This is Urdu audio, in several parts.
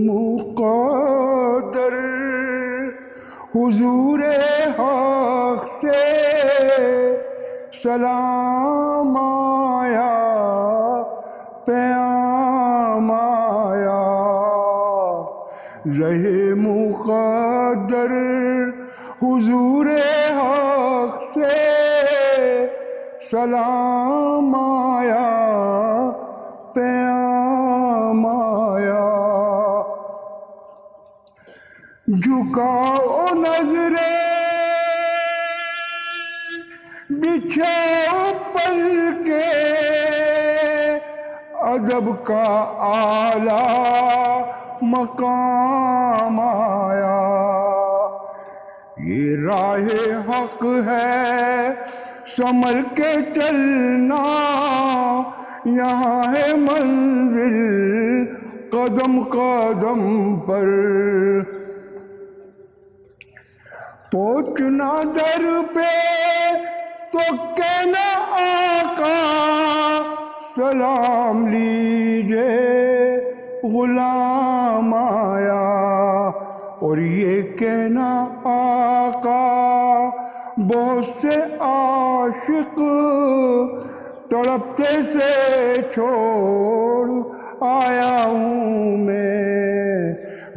مقدر حضور حق سے سلام آیا، پیام آیا، رہ مقدر حضور حق سے سلام آیا، پیام آیا۔ جھکاؤ نظریں، بچھاؤ پلکیں، ادب کا اعلیٰ مقام آیا۔ یہ راہ حق ہے سنبھل کے چلنا، یہاں ہے منزل قدم قدم پر۔ پہنچنا در پہ تو کہنا آقا سلام لیجے غلام آیا، اور یہ کہنا آقا بہت سے عاشق تڑپتے سے چھوڑ آیا ہوں میں،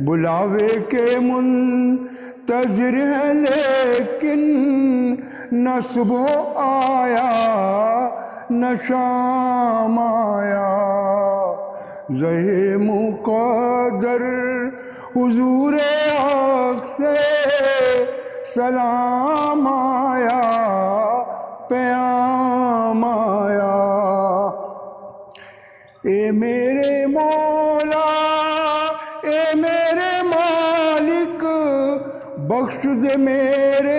بلاوے کے منتظر ہے لیکن نہ صبح آیا نہ شام آیا۔ زہ مقدر حضور حق سے سلام آیا، پیام آیا۔ اے میرے مولا، اے میرے مالک، بخش دے میرے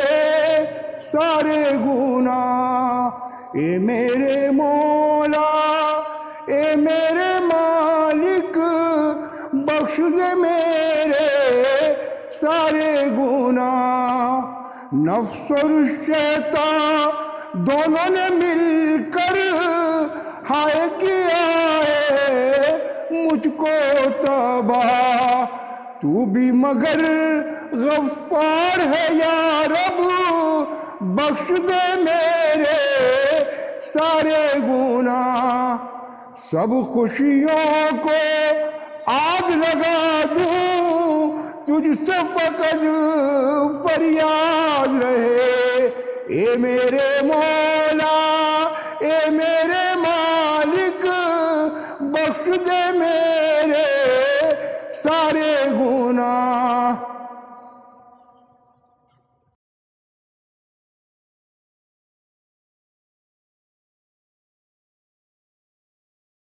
سارے گناہ۔ اے میرے مولا، اے میرے مالک، بخش دے میرے سارے گناہ۔ نفس اور شیطان دونوں نے مل کر ہائے کیا ہے مجھ کو تباہ، تو بھی مگر غفار ہے یا رب، بخش دے میرے سارے گناہ۔ سب خوشیوں کو آگ لگا دوں، تجھ سے فقط فریاد رہے۔ اے میرے مولا، اے میرے مالک، بخش دے میرے سارے گناہ۔